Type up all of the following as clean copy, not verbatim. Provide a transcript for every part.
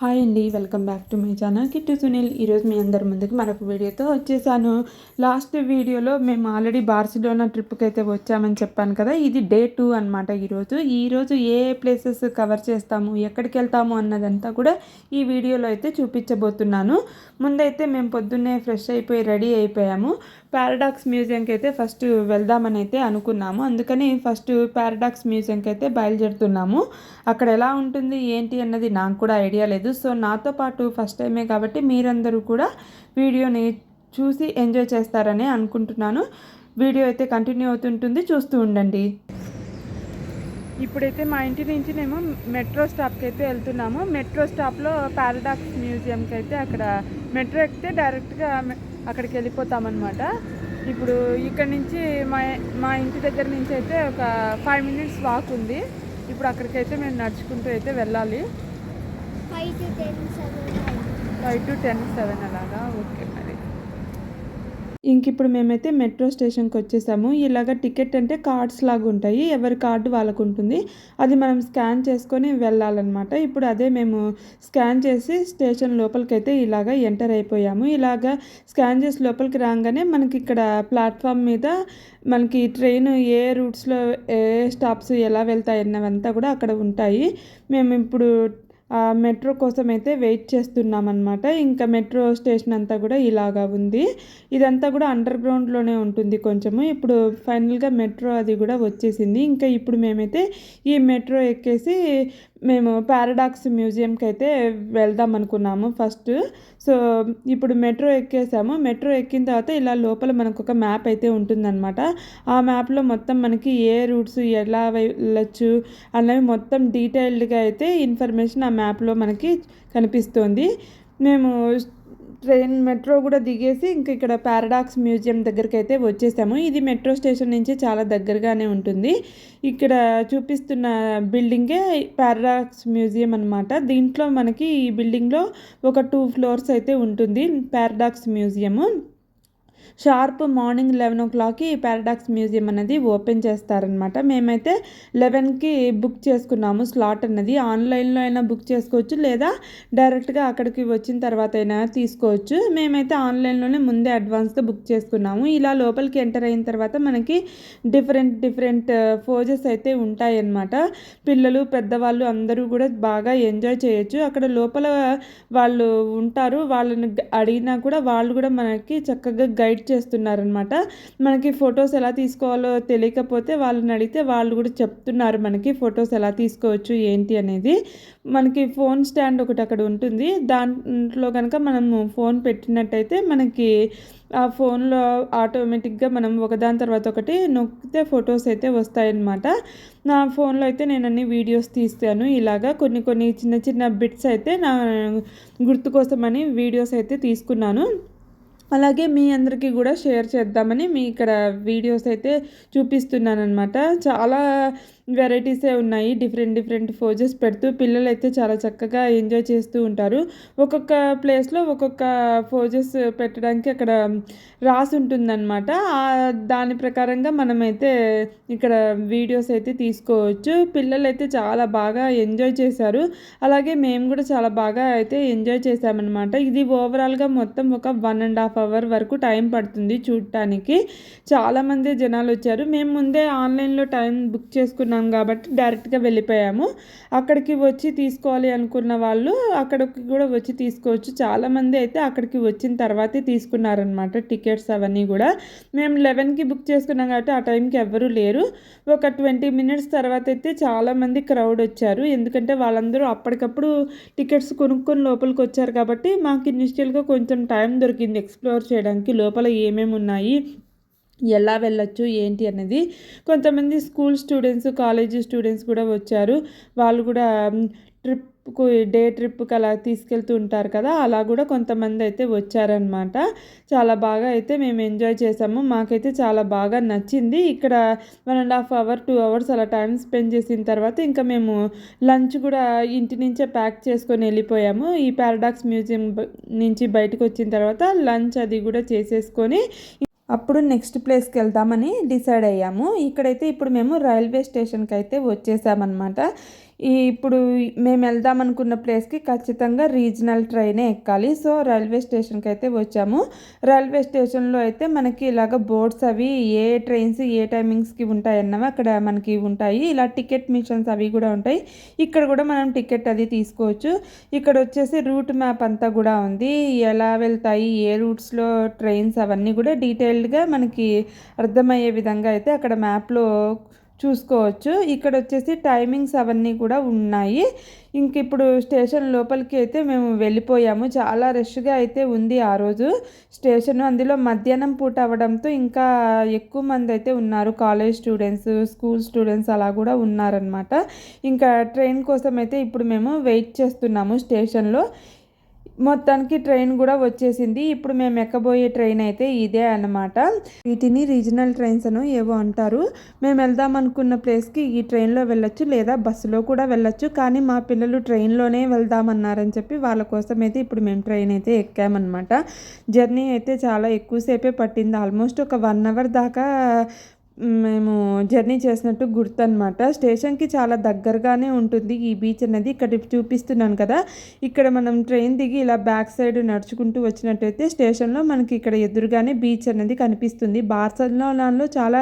Hi అండి, welcome back to my channel Kittu Sunil. ఈరోజు మీ అందరి ముందుకు మరొక వీడియోతో వచ్చేసాను. లాస్ట్ వీడియోలో మేము ఆల్రెడీ బార్సిలోనా ట్రిప్కి అయితే వచ్చామని చెప్పాను కదా, ఇది డే 2 అనమాట. ఈరోజు ఏ ప్లేసెస్ కవర్ చేస్తాము, ఎక్కడికి వెళ్తాము అన్నదంతా కూడా ఈ వీడియోలో అయితే చూపించబోతున్నాను. ముందైతే మేము పొద్దున్నే ఫ్రెష్ అయిపోయి రెడీ అయిపోయాము. పారాడాక్స్ మ్యూజియంకి అయితే ఫస్ట్ వెళ్దామని అయితే అనుకున్నాము. అందుకని ఫస్ట్ పారాడాక్స్ మ్యూజియంకి అయితే బయలుదేరుతున్నాము. అక్కడ ఎలా ఉంటుంది ఏంటి అన్నది నాకు కూడా ఐడియా లేదు. సో నాతో పాటు ఫస్ట్ టైమే కాబట్టి మీరందరూ కూడా వీడియోని చూసి ఎంజాయ్ చేస్తారని అనుకుంటున్నాను. వీడియో అయితే కంటిన్యూ అవుతుంటుంది, చూస్తూ ఉండండి. ఇప్పుడైతే మా ఇంటి నుంచి మేము మెట్రో స్టాప్కి అయితే వెళ్తున్నాము. మెట్రో స్టాప్లో పారాడాక్స్ మ్యూజియంకి అయితే అక్కడ మెట్రో ఎక్కితే డైరెక్ట్గా అక్కడికి వెళ్ళిపోతామన్నమాట. ఇప్పుడు ఇక్కడ నుంచి మా ఇంటి దగ్గర నుంచి అయితే ఒక 5 minutes వాక్ ఉంది. ఇప్పుడు అక్కడికైతే మేము నడుచుకుంటూ అయితే వెళ్ళాలి. 5 to 10, 7 అలాగా. ఓకే, మరి ఇంక ఇప్పుడు మేమైతే మెట్రో స్టేషన్కి వచ్చేసాము. ఇలాగ టికెట్ అంటే కార్డ్స్ లాగా ఉంటాయి, ఎవరి కార్డు వాళ్ళకు ఉంటుంది. అది మనం స్కాన్ చేసుకొని వెళ్ళాలన్నమాట. ఇప్పుడు అదే మేము స్కాన్ చేసి స్టేషన్ లోపలికి అయితే ఇలాగ ఎంటర్ అయిపోయాము. ఇలాగ స్కాన్ చేసి లోపలికి రాగానే మనకి ఇక్కడ ప్లాట్ఫామ్ మీద మనకి ట్రైన్ ఏ రూట్స్లో ఏ స్టాప్స్ ఎలా వెళ్తాయి అన్నవంతా కూడా అక్కడ ఉంటాయి. మేము ఇప్పుడు మెట్రో కోసం అయితే వెయిట్ చేస్తున్నామన్నమాట. ఇంకా మెట్రో స్టేషన్ అంతా కూడా ఇలాగా ఉంది. ఇదంతా కూడా అండర్ గ్రౌండ్లోనే ఉంటుంది కొంచెము. ఇప్పుడు ఫైనల్గా మెట్రో అది కూడా వచ్చేసింది. ఇంకా ఇప్పుడు మేమైతే ఈ మెట్రో ఎక్కేసి మేము పారాడాక్స్ మ్యూజియంకి అయితే వెళ్దాం అనుకున్నాము ఫస్ట్. సో ఇప్పుడు మెట్రో ఎక్కేసాము. మెట్రో ఎక్కిన తర్వాత ఇలా లోపల మనకు ఒక మ్యాప్ అయితే ఉంటుందన్నమాట. ఆ మ్యాప్లో మొత్తం మనకి ఏ రూట్స్ ఎలా వెళ్ళచ్చు అన్నవి మొత్తం డీటెయిల్డ్గా అయితే ఇన్ఫర్మేషన్ ఆ మ్యాప్లో మనకి కనిపిస్తుంది. మేము మెట్రో కూడా దిగేసి ఇంక ఇక్కడ పారాడాక్స్ మ్యూజియం దగ్గరికి అయితే వచ్చేసాము. ఇది మెట్రో స్టేషన్ నుంచి చాలా దగ్గరగానే ఉంటుంది. ఇక్కడ చూపిస్తున్న బిల్డింగే పారాడాక్స్ మ్యూజియం అనమాట. దీంట్లో మనకి ఈ బిల్డింగ్లో ఒక 2 floors అయితే ఉంటుంది పారాడాక్స్ మ్యూజియము. షార్ప్ మార్నింగ్ 11 o'clockకి పారాడాక్స్ మ్యూజియం అనేది ఓపెన్ చేస్తారనమాట. మేమైతే 11కి బుక్ చేసుకున్నాము స్లాట్ అన్నది. ఆన్లైన్లో అయినా బుక్ చేసుకోవచ్చు, లేదా డైరెక్ట్గా అక్కడికి వచ్చిన తర్వాత అయినా తీసుకోవచ్చు. మేమైతే ఆన్లైన్లోనే ముందే అడ్వాన్స్గా బుక్ చేసుకున్నాము. ఇలా లోపలికి ఎంటర్ అయిన తర్వాత మనకి డిఫరెంట్ ఫోజెస్ అయితే ఉంటాయన్నమాట. పిల్లలు పెద్దవాళ్ళు అందరూ కూడా బాగా ఎంజాయ్ చేయొచ్చు. అక్కడ లోపల వాళ్ళు ఉంటారు, వాళ్ళని అడిగినా కూడా వాళ్ళు కూడా మనకి చక్కగా గైడ్ చేస్తున్నారనమాట. మనకి ఫొటోస్ ఎలా తీసుకోవాలో తెలియకపోతే వాళ్ళని అడిగితే వాళ్ళు కూడా చెప్తున్నారు మనకి ఫొటోస్ ఎలా తీసుకోవచ్చు ఏంటి అనేది. మనకి ఫోన్ స్టాండ్ ఒకటి అక్కడ ఉంటుంది. దాంట్లో కనుక మనము ఫోన్ పెట్టినట్టయితే మనకి ఆ ఫోన్లో ఆటోమేటిక్గా మనం ఒకదాని తర్వాత ఒకటి నొక్కితే ఫొటోస్ అయితే వస్తాయన్నమాట. నా ఫోన్లో అయితే నేను అన్ని వీడియోస్ తీస్తాను. ఇలాగా కొన్ని చిన్న బిట్స్ అయితే నా గుర్తు కోసమని వీడియోస్ అయితే తీసుకున్నాను. అలాగే మీ అందరికీ కూడా షేర్ చేద్దామని మీ ఇక్కడ వీడియోస్ అయితే చూపిస్తున్నాను అనమాట. చాలా వెరైటీసే ఉన్నాయి, డిఫరెంట్ ఫోజెస్ పెడుతూ పిల్లలు అయితే చాలా చక్కగా ఎంజాయ్ చేస్తూ ఉంటారు. ఒక్కొక్క ప్లేస్లో ఒక్కొక్క ఫోజెస్ పెట్టడానికి అక్కడ రాసి ఉంటుందన్నమాట. దాని ప్రకారంగా మనమైతే ఇక్కడ వీడియోస్ అయితే తీసుకోవచ్చు. పిల్లలు అయితే చాలా బాగా ఎంజాయ్ చేశారు. అలాగే మేము కూడా చాలా బాగా అయితే ఎంజాయ్ చేసామన్నమాట. ఇది ఓవరాల్గా మొత్తం ఒక 1.5 hour వరకు టైం పడుతుంది చూడటానికి. చాలామంది జనాలు వచ్చారు. మేము ముందే ఆన్లైన్లో టైం బుక్ చేసుకున్నాం కాబట్టి డైరెక్ట్గా వెళ్ళిపోయాము. అక్కడికి వచ్చి తీసుకోవాలి అనుకున్న వాళ్ళు అక్కడికి కూడా వచ్చి తీసుకోవచ్చు. చాలామంది అయితే అక్కడికి వచ్చిన తర్వాతే తీసుకున్నారనమాట టికెట్స్ అవన్నీ కూడా. మేము 11కి బుక్ చేసుకున్నాం కాబట్టి ఆ టైంకి ఎవ్వరూ లేరు. ఒక 20 minutes తర్వాత అయితే చాలామంది క్రౌడ్ వచ్చారు. ఎందుకంటే వాళ్ళందరూ అప్పటికప్పుడు టికెట్స్ కొనుక్కొని లోపలికి వచ్చారు కాబట్టి మాకు ఇనిషియల్గా కొంచెం టైం దొరికింది ఎక్స్ప్లోర్ చేయడానికి లోపల ఏమేమి ఉన్నాయి, ఎలా వెళ్ళొచ్చు ఏంటి అనేది. కొంతమంది స్కూల్ స్టూడెంట్స్, కాలేజీ స్టూడెంట్స్ కూడా వచ్చారు. వాళ్ళు కూడా డే ట్రిప్కి అలా తీసుకెళ్తూ ఉంటారు కదా, అలా కూడా కొంతమంది అయితే వచ్చారనమాట. చాలా బాగా అయితే మేము ఎంజాయ్ చేసాము. మాకైతే చాలా బాగా నచ్చింది. ఇక్కడ 1.5 hour 2 hours అలా టైం స్పెండ్ చేసిన తర్వాత ఇంకా మేము లంచ్ కూడా ఇంటి నుంచే ప్యాక్ చేసుకొని వెళ్ళిపోయాము. ఈ పారాడాక్స్ మ్యూజియం నుంచి బయటకు వచ్చిన తర్వాత లంచ్ అది కూడా చేసేసుకొని అప్పుడు నెక్స్ట్ ప్లేస్కి వెళ్దామని డిసైడ్ అయ్యాము. ఇక్కడైతే ఇప్పుడు మేము రైల్వే స్టేషన్కి అయితే వచ్చేసామన్నమాట. ఇప్పుడు మేము వెళ్దాం అనుకున్న ప్లేస్కి ఖచ్చితంగా రీజనల్ ట్రైనే ఎక్కాలి. సో రైల్వే స్టేషన్కి అయితే వచ్చాము. రైల్వే స్టేషన్లో అయితే మనకి ఇలాగ బోర్డ్స్ అవి ఏ ట్రైన్స్ ఏ టైమింగ్స్కి ఉంటాయన్నవి అక్కడ మనకి ఉంటాయి. ఇలా టికెట్ మిషన్స్ అవి కూడా ఉంటాయి. ఇక్కడ కూడా మనం టికెట్ అది తీసుకోవచ్చు. ఇక్కడ వచ్చేసి రూట్ మ్యాప్ అంతా కూడా ఉంది. ఎలా వెళ్తాయి, ఏ రూట్స్లో ట్రైన్స్ అవన్నీ కూడా డీటెయిల్డ్గా మనకి అర్థమయ్యే విధంగా అయితే అక్కడ మ్యాప్లో చూసుకోవచ్చు. ఇక్కడ వచ్చేసి టైమింగ్స్ అవన్నీ కూడా ఉన్నాయి. ఇంక ఇప్పుడు స్టేషన్ లోపలికి అయితే మేము వెళ్ళిపోయాము. చాలా రష్గా అయితే ఉంది ఆ రోజు స్టేషన్. అందులో మధ్యాహ్నం పూట అవ్వడంతో ఇంకా ఎక్కువ మంది అయితే ఉన్నారు. కాలేజ్ స్టూడెంట్స్, స్కూల్ స్టూడెంట్స్ అలా కూడా ఉన్నారనమాట. ఇంకా ట్రైన్ కోసం అయితే ఇప్పుడు మేము వెయిట్ చేస్తున్నాము స్టేషన్లో. మొత్తానికి ట్రైన్ కూడా వచ్చేసింది. ఇప్పుడు మేము ఎక్కబోయే ట్రైన్ అయితే ఇదే అన్నమాట. వీటిని రీజనల్ ట్రైన్స్ అని ఏవో అంటారు. మేము వెళ్దాం అనుకున్న ప్లేస్కి ఈ ట్రైన్లో వెళ్ళొచ్చు, లేదా బస్సులో కూడా వెళ్ళొచ్చు. కానీ మా పిల్లలు ట్రైన్లోనే వెళ్దామన్నారని చెప్పి వాళ్ళ కోసం అయితే ఇప్పుడు మేము ట్రైన్ అయితే ఎక్కామన్నమాట. జర్నీ అయితే చాలా ఎక్కువసేపే పట్టింది. ఆల్మోస్ట్ ఒక 1 అవర్ దాకా మేము జర్నీ చేసినట్టు గుర్తు అనమాట. స్టేషన్కి చాలా దగ్గరగానే ఉంటుంది ఈ బీచ్ అనేది. ఇక్కడ చూపిస్తున్నాను కదా, ఇక్కడ మనం ట్రైన్ దిగి ఇలా బ్యాక్ సైడ్ నడుచుకుంటూ వచ్చినట్టయితే స్టేషన్లో మనకి ఇక్కడ ఎదురుగానే బీచ్ అనేది కనిపిస్తుంది. బార్సిలోనాలో చాలా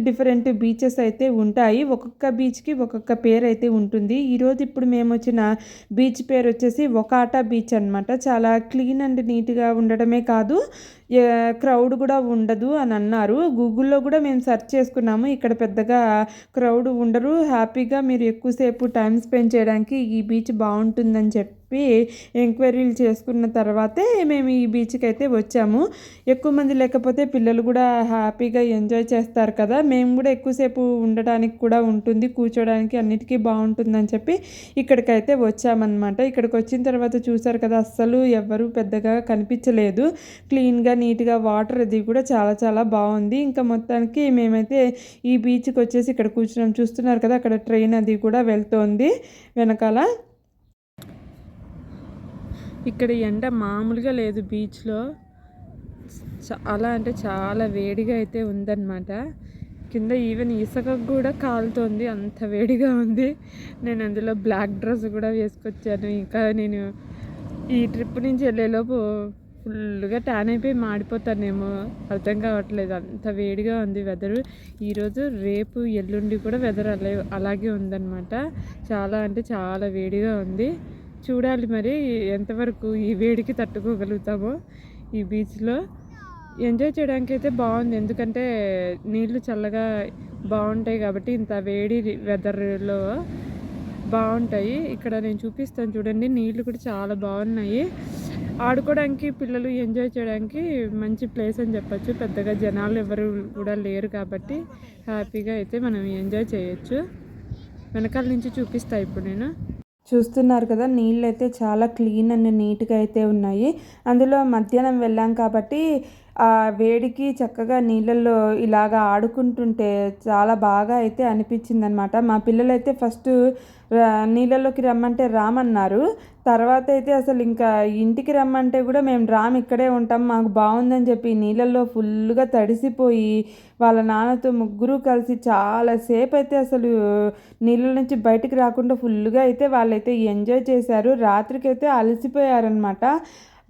డిఫరెంట్ బీచెస్ అయితే ఉంటాయి. ఒక్కొక్క బీచ్కి ఒక్కొక్క పేరు అయితే ఉంటుంది. ఈరోజు ఇప్పుడు మేము వచ్చిన బీచ్ పేరు వచ్చేసి ఒకాటా బీచ్ అనమాట. చాలా క్లీన్ అండ్ నీట్గా ఉండడమే కాదు, క్రౌడ్ కూడా ఉండదు అని అన్నారు. గూగుల్లో కూడా మేము సెర్చ్ చేసుకున్నాము. ఇక్కడ పెద్దగా క్రౌడ్ ఉండరు, హ్యాపీగా మీరు ఎక్కువసేపు టైం స్పెండ్ చేయడానికి ఈ బీచ్ బాగుంటుందని చెప్పి ఎంక్వైరీలు చేసుకున్న తర్వాతే మేము ఈ బీచ్కి అయితే వచ్చాము. ఎక్కువ మంది లేకపోతే పిల్లలు కూడా హ్యాపీగా ఎంజాయ్ చేస్తారు కదా. మేము కూడా ఎక్కువసేపు ఉండడానికి కూడా ఉంటుంది, కూర్చోడానికి అన్నిటికీ బాగుంటుందని చెప్పి ఇక్కడికైతే వచ్చామన్నమాట. ఇక్కడికి వచ్చిన తర్వాత చూసారు కదా, అస్సలు ఎవరు పెద్దగా కనిపించలేదు. క్లీన్గా నీట్గా వాటర్ అది కూడా చాలా చాలా బాగుంది. ఇంకా మొత్తానికి మేమైతే ఈ బీచ్కి వచ్చేసి ఇక్కడ కూర్చున్నాం. చూస్తున్నారు కదా, అక్కడ ట్రైన్ అది కూడా వెళ్తోంది వెనకాల. ఇక్కడ ఎండ మామూలుగా లేదు బీచ్లో. చాలా అంటే చాలా వేడిగా అయితే ఉందన్నమాట. కింద ఈవెన్ ఇసుక కూడా కాలుతోంది, అంత వేడిగా ఉంది. నేను అందులో బ్లాక్ డ్రెస్ కూడా వేసుకొచ్చాను. ఇంకా నేను ఈ ట్రిప్ నుంచి వెళ్ళేలోపు ఫుల్గా ట్యాన్ అయిపోయి మాడిపోతానేమో, అర్థం కావట్లేదు. అంత వేడిగా ఉంది వెదరు. ఈరోజు రేపు ఎల్లుండి కూడా వెదర్ అలాగే ఉందన్నమాట. చాలా అంటే చాలా వేడిగా ఉంది. చూడాలి మరి ఎంతవరకు ఈ వేడికి తట్టుకోగలుగుతామో. ఈ బీచ్లో ఎంజాయ్ చేయడానికి అయితే బాగుంది, ఎందుకంటే నీళ్ళు చల్లగా బాగుంటాయి కాబట్టి ఇంత వేడి వెదర్లో బాగుంటాయి. ఇక్కడ నేను చూపిస్తాను చూడండి, నీళ్ళు కూడా చాలా బాగున్నాయి. ఆడుకోవడానికి పిల్లలు ఎంజాయ్ చేయడానికి మంచి ప్లేస్ అని చెప్పచ్చు. పెద్దగా జనాలు ఎవరు కూడా లేరు కాబట్టి హ్యాపీగా అయితే మనం ఎంజాయ్ చేయొచ్చు. వెనకాల నుంచి చూపిస్తా ఇప్పుడు నేను. చూస్తున్నారు కదా, నీళ్ళు అయితే చాలా క్లీన్ అండ్ నీట్గా అయితే ఉన్నాయి. అందులో మధ్యాహ్నం వెళ్ళాం కాబట్టి ఆ వేడికి చక్కగా నీళ్ళల్లో ఇలాగ ఆడుకుంటుంటే చాలా బాగా అయితే అనిపించింది అనమాట. మా పిల్లలైతే ఫస్ట్ నీళ్ళలోకి రమ్మంటే రామన్నారు. తర్వాత అయితే అసలు ఇంకా ఇంటికి రమ్మంటే కూడా మేము ఇక్కడే ఉంటాం, మాకు బాగుందని చెప్పి నీళ్ళల్లో ఫుల్గా తడిసిపోయి వాళ్ళ నాన్నతో ముగ్గురు కలిసి చాలాసేపు అయితే అసలు నీళ్ళ నుంచి బయటికి రాకుండా ఫుల్గా అయితే వాళ్ళైతే ఎంజాయ్ చేశారు. రాత్రికైతే అలసిపోయారనమాట.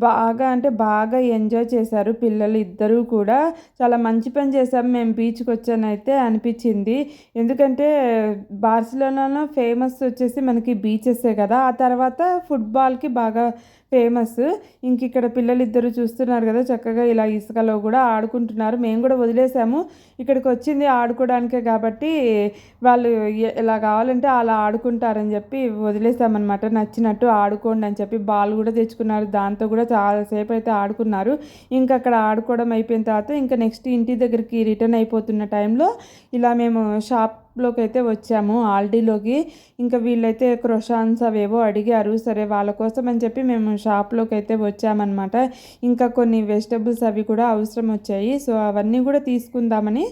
బాగా అంటే బాగా ఎంజాయ్ చేశారు పిల్లలు ఇద్దరూ కూడా. చాలా మంచి పని చేసాం మేము బీచ్కి వచ్చానైతే అనిపించింది. ఎందుకంటే బార్సిలోనాలో ఫేమస్ వచ్చేసి మనకి బీచెసే కదా, ఆ తర్వాత ఫుట్బాల్కి బాగా ఫేమస్. ఇంక ఇక్కడ పిల్లలు ఇద్దరు చూస్తున్నారు కదా, చక్కగా ఇలా ఇసుకలో కూడా ఆడుకుంటున్నారు. మేము కూడా వదిలేసాము, ఇక్కడికి వచ్చింది ఆడుకోవడానికే కాబట్టి వాళ్ళు ఎలా కావాలంటే అలా ఆడుకుంటారని చెప్పి వదిలేసామన్నమాట. నచ్చినట్టు ఆడుకోండి అని చెప్పి బాల్ కూడా తెచ్చుకున్నారు, దాంతో కూడా చాలాసేపు అయితే ఆడుకున్నారు. ఇంకా అక్కడ ఆడుకోవడం అయిపోయిన తర్వాత ఇంకా నెక్స్ట్ ఇంటి దగ్గరికి రిటర్న్ అయిపోతున్న టైంలో ఇలా మేము షాప్లోకి అయితే వచ్చాము, ఆల్డీలోకి. ఇంకా వీళ్ళైతే క్రొషాన్స్ అవేవో అడిగారు. సరే వాళ్ళ కోసం అని చెప్పి మేము షాప్లోకి అయితే వచ్చామన్నమాట. ఇంకా కొన్ని వెజిటబుల్స్ అవి కూడా అవసరం వచ్చాయి. సో అవన్నీ కూడా తీసుకుందామని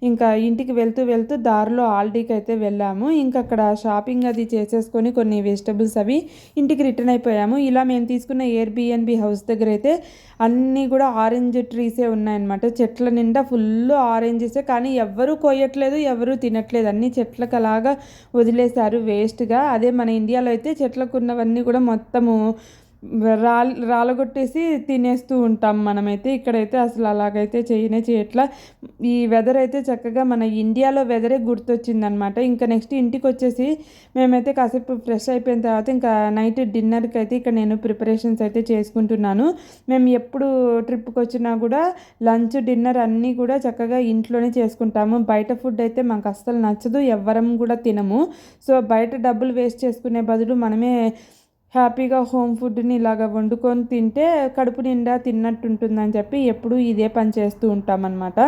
ఇంకా ఇంటికి వెళ్తూ దారిలో ఆల్డీకి అయితే వెళ్ళాము. ఇంకా అక్కడ షాపింగ్ అది చేసేసుకొని కొన్ని వెజిటబుల్స్ అవి ఇంటికి రిటర్న్ అయిపోయాము. ఇలా మేము తీసుకున్న ఎయిర్బిఎన్బి హౌస్ దగ్గర అయితే అన్నీ కూడా ఆరెంజ్ ట్రీసే ఉన్నాయన్నమాట. చెట్ల నిండా ఫుల్ ఆరెంజెసే, కానీ ఎవరు కొయ్యట్లేదు, ఎవరు తినట్లేదు. ఇవన్నీ చెట్లకు అలాగా వదిలేశారు వేస్ట్‌గా. అదే మన ఇండియాలో అయితే చెట్లకున్నవన్నీ కూడా మొత్తము రాలగొట్టేసి తినేస్తూ ఉంటాం మనమైతే. ఇక్కడైతే అసలు అలాగైతే చేయట్లా. ఈ వెదర్ అయితే చక్కగా మన ఇండియాలో వెదరే గుర్తొచ్చిందనమాట. ఇంకా నెక్స్ట్ ఇంటికొచ్చేసి మేమైతే కాసేపు ఫ్రెష్ అయిపోయిన తర్వాత ఇంకా నైట్ డిన్నర్‌కి అయితే ఇక్కడ నేను ప్రిపరేషన్స్ అయితే చేసుకుంటున్నాను. మేము ఎప్పుడు ట్రిప్‌కొచ్చినా కూడా లంచ్, డిన్నర్ అన్నీ కూడా చక్కగా ఇంట్లోనే చేసుకుంటాము. బయట ఫుడ్ అయితే మాకు అస్సలు నచ్చదు. ఎవ్వరం కూడా తినము. సో, బయట డబ్బులు వేస్ట్ చేసుకునే బదులు మనమే హ్యాపీగా హోమ్ ఫుడ్‌ని ఇలాగ వండుకొని తింటే కడుపు నిండా తిన్నట్టుంటుందని చెప్పి ఎప్పుడూ ఇదే పని చేస్తూ ఉంటామనమాట.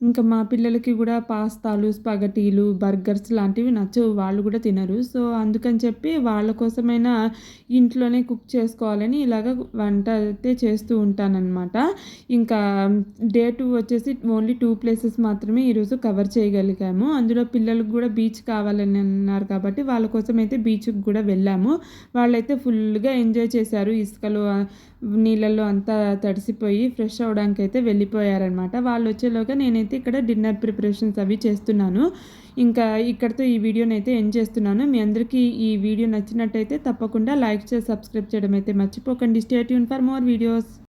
ఇంకా మా పిల్లలకి కూడా పాస్తాలు, స్పగటీలు, బర్గర్స్ లాంటివి నచ్చవు. వాళ్ళు కూడా తినరు. సో, అందుకని చెప్పి వాళ్ళ కోసమైనా ఇంట్లోనే కుక్ చేసుకోవాలని ఇలాగ వంట అయితే చేస్తూ ఉంటాననమాట. ఇంకా డే 2 వచ్చేసి ఓన్లీ 2 ప్లేసెస్ మాత్రమే ఈరోజు కవర్ చేయగలిగాము. అందులో పిల్లలకు కూడా బీచ్ కావాలని అన్నారు కాబట్టి వాళ్ళ కోసం అయితే బీచ్‌కి కూడా వెళ్ళాము. వాళ్ళైతే ఫుల్‌గా ఎంజాయ్ చేశారు. ఇసుకలో నీళ్ళల్లో అంతా తడిసిపోయి ఫ్రెష్ అవ్వడానికైతే వెళ్ళిపోయారనమాట. వాళ్ళొచ్చేలోగా నేనైతే ఇక్కడ డిన్నర్ ప్రిపరేషన్స్ అవి చేస్తున్నాను. ఇంకా ఇక్కడితో ఈ వీడియోనైతే ఎండ్ చేస్తున్నాను. మీ అందరికీ ఈ వీడియో నచ్చినట్టయితే తప్పకుండా లైక్ చేసి సబ్స్క్రైబ్ చేయడం అయితే మర్చిపోకండి. Stay tune for more videos.